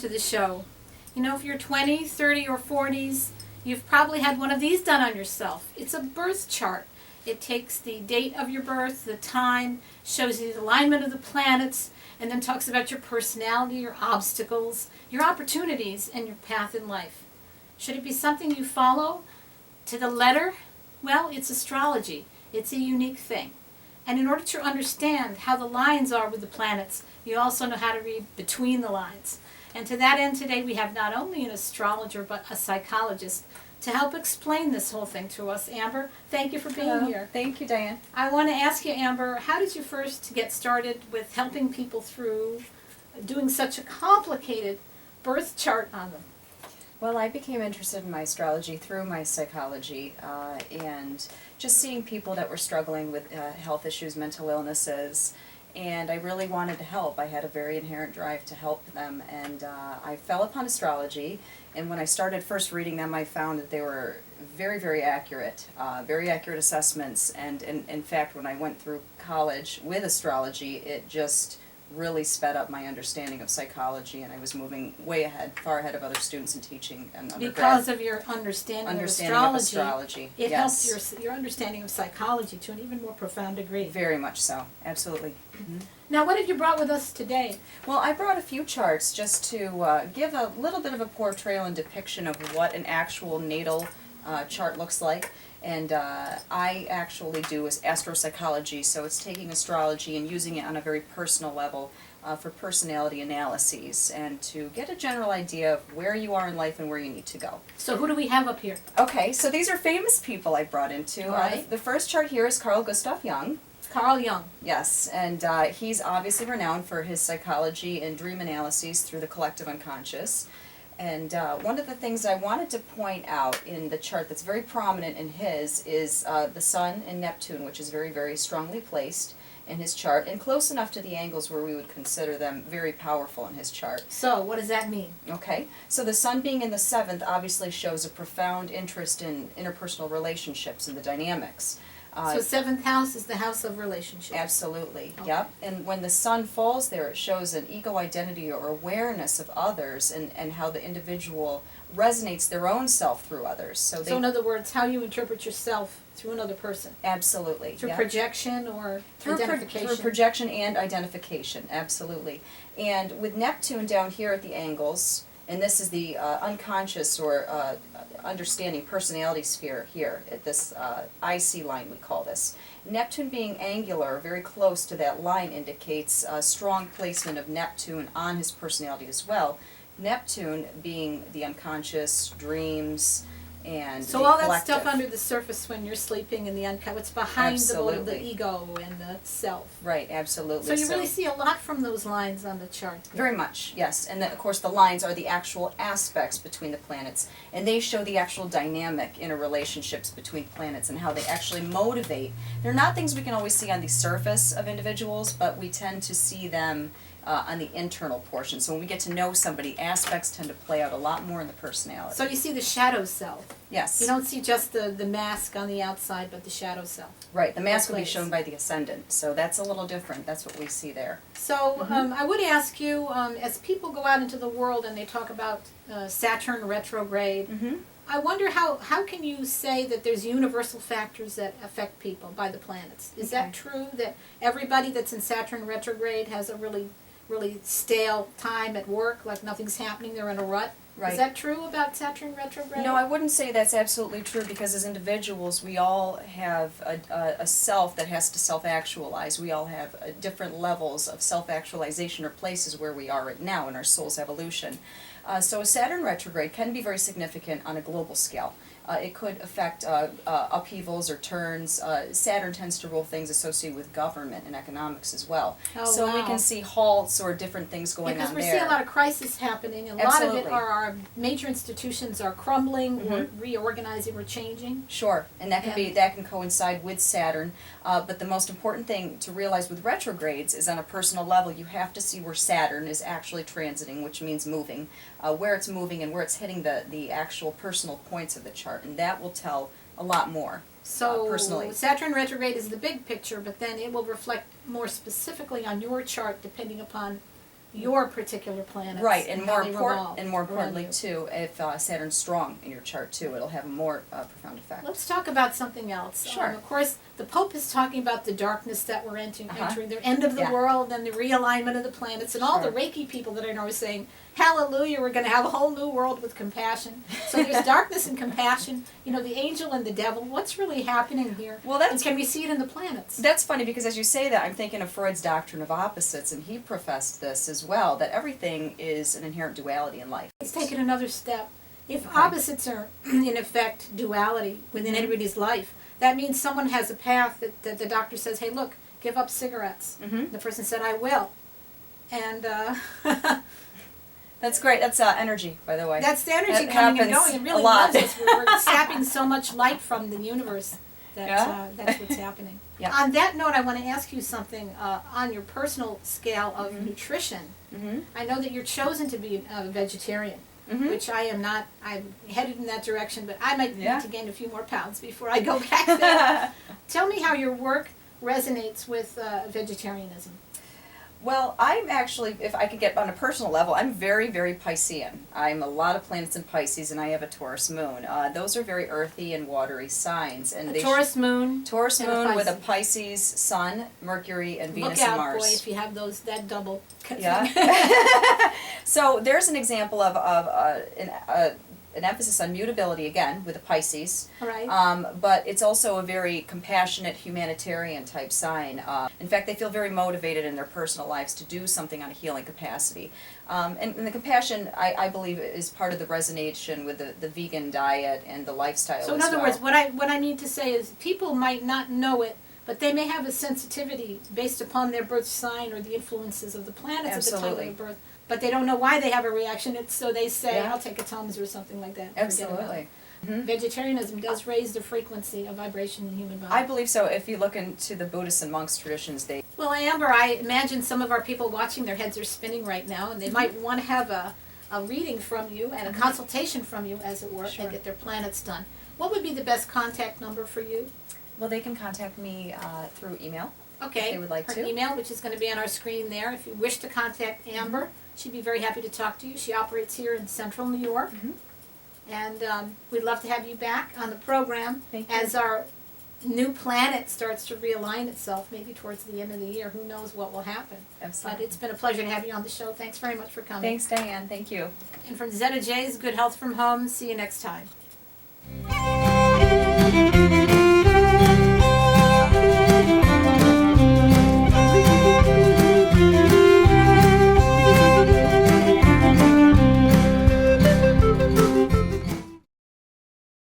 to the show. You know, if you're 20, 30, or 40s, you've probably had one of these done on yourself. It's a birth chart. It takes the date of your birth, the time, shows you the alignment of the planets, and then talks about your personality, your obstacles, your opportunities, and your path in life. Should it be something you follow to the letter? Well, it's astrology. It's a unique thing. And in order to understand how the lines are with the planets, you also know how to read between the lines. And to that end, today we have not only an astrologer, but a psychologist to help explain this whole thing to us. Amber, thank you for being here. Thank you, Diane. I want to ask you, Amber, how did you first get started with helping people through doing such a complicated birth chart on them? Well, I became interested in my astrology through my psychology and just seeing people that were struggling with health issues, mental illnesses, and I really wanted to help. I had a very inherent drive to help them, and I fell upon astrology, and when I started first reading them, I found that they were very, very accurate assessments, and in fact, when I went through college with astrology, it just really sped up my understanding of psychology, and I was moving way ahead, far ahead of other students in teaching and undergrad. Because of your understanding of astrology, it yes. helps your understanding of psychology to an even more profound degree. Very much so, absolutely. Mm-hmm. Now, what have you brought with us today? Well, I brought a few charts just to give a little bit of a portrayal and depiction of what an actual natal chart looks like. And I actually do astropsychology, so it's taking astrology and using it on a very personal level for personality analyses and to get a general idea of where you are in life and where you need to go. So who do we have up here? Okay, so these are famous people I brought into. Right. The first chart here is Carl Gustav Jung. Carl Jung. Yes, and he's obviously renowned for his psychology and dream analyses through the collective unconscious. And one of the things I wanted to point out in the chart that's very prominent in his is the Sun and Neptune, which is very, very strongly placed in his chart, and close enough to the angles where we would consider them very powerful in his chart. So, what does that mean? Okay, so the Sun being in the 7th obviously shows a profound interest in interpersonal relationships and the dynamics. So 7th house is the house of relationships. Absolutely, Okay. yep. And when the Sun falls there, it shows an ego identity or awareness of others and how the individual resonates their own self through others. So in other words, how you interpret yourself through another person. Absolutely. Through yep. projection or identification? Through projection and identification, absolutely. And with Neptune down here at the angles, and this is the unconscious or understanding personality sphere here at this IC line, we call this. Neptune being angular, very close to that line, indicates a strong placement of Neptune on his personality as well. Neptune being the unconscious, dreams, and so the all that collective. stuff under the surface when you're sleeping in the unconscious, what's behind the ego and the self. Right, absolutely. So you really see a lot from those lines on the chart. Very much, yes. And then, of course, the lines are the actual aspects between the planets, and they show the actual dynamic interrelationships between planets and how they actually motivate. They're not things we can always see on the surface of individuals, but we tend to see them on the internal portion. So when we get to know somebody, aspects tend to play out a lot more in the personality. So you see the shadow self. Yes. You don't see just the mask on the outside, but the shadow self. Right. The mask will be shown by the ascendant, so that's a little different. That's what we see there. So I would ask you, as people go out into the world and they talk about Saturn retrograde, I wonder how can you say that there's universal factors that affect people by the planets? Is that true, that everybody that's in Saturn retrograde has a really stale time at work, like nothing's happening, they're in a rut? Right. Is that true about Saturn retrograde? No, I wouldn't say that's absolutely true, because as individuals we all have a self that has to self-actualize. We all have different levels of self-actualization or places where we are right now in our soul's evolution. So a Saturn retrograde can be very significant on a global scale. It could affect upheavals or turns. Saturn tends to rule things associated with government and economics as well. Oh, so wow. we can see halts or different things going on there. Because we see a lot of crisis happening, and a lot of it are our major institutions are crumbling or reorganizing or changing. Sure, and that can coincide with Saturn. But the most important thing to realize with retrogrades is on a personal level, you have to see where Saturn is actually transiting, which means moving, where it's moving and where it's hitting the actual personal points of the chart. And that will tell a lot more personally. Saturn retrograde is the big picture, but then it will reflect more specifically on your chart depending upon your particular planets. Right, and how more they important, revolve and more around importantly you. too, if Saturn's strong in your chart too, it'll have a more profound effect. Let's talk about something else. Sure. Of course, the Pope is talking about the darkness that we're entering, the end of the Yeah. world and the realignment of the planets, and all the Sure. Reiki people that I know are saying, hallelujah, we're going to have a whole new world with compassion. So there's darkness and compassion, the angel and the devil. What's really happening here? Well, And can we see it in the planets? That's funny because as you say that, I'm thinking of Freud's doctrine of opposites, and he professed this as well, that everything is an inherent duality in life. Let's take it another step. If Okay. opposites are, in effect, duality within anybody's life, that means someone has a path that the doctor says, hey, look, give up cigarettes. Mm-hmm. The person said, I will. And That's great. That's energy, by the way. that's the energy That coming and happens going. It a really lot. was. We're sapping so much light from the universe that Yeah. that's what's happening. Yeah. On that note, I want to ask you something on your personal scale of nutrition. Mm-hmm. I know that you're chosen to be a vegetarian. Mm-hmm. Which I am not. I'm headed in that direction, but I might Yeah. need to gain a few more pounds before I go back there. Tell me how your work resonates with vegetarianism. Well, I'm actually, if I could get on a personal level, I'm very, very Piscean. I'm a lot of planets in Pisces, and I have a Taurus moon. Those are very earthy and watery signs, and A they Taurus moon. Taurus and a moon with a Pisces. Pisces sun, Mercury, and Venus Look out, and Mars. boy, if you have that double. Yeah. So there's an example of an emphasis on mutability again with a Pisces. All right. But it's also a very compassionate humanitarian type sign. In fact, they feel very motivated in their personal lives to do something on a healing capacity. And the compassion, I believe, is part of the resonation with the vegan diet and the lifestyle So in as other well. words, what I mean to say is people might not know it, but they may have a sensitivity based upon their birth sign or the influences of the planets at the time Absolutely. of their birth. But they don't know why they have a reaction. It's so they say, Yeah. I'll take a Tums or something like that. and forget about Absolutely. it. Mhm. Vegetarianism does raise the frequency of vibration in the human body. I believe so. If you look into the Buddhist and monks traditions, they Well, Amber, I imagine some of our people watching, their heads are spinning right now, and they might want to have a reading from you and a consultation from you, as it were, Sure. and get their planets done. What would be the best contact number for you? well, they can contact me through email. Okay. They would like her to. email, which is going to be on our screen there. If you wish to contact Amber, she'd be very happy to talk to you. She operates here in Central New York, Mhm. and we'd love to have you back on the program Thank you. as our new planet starts to realign itself, maybe towards the end of the year. Who knows what will happen? But Absolutely. it's been a pleasure to have you on the show. Thanks very much for coming. Thanks, Diane. Thank you. And from Zetta Jayes, good health from home. See you next time.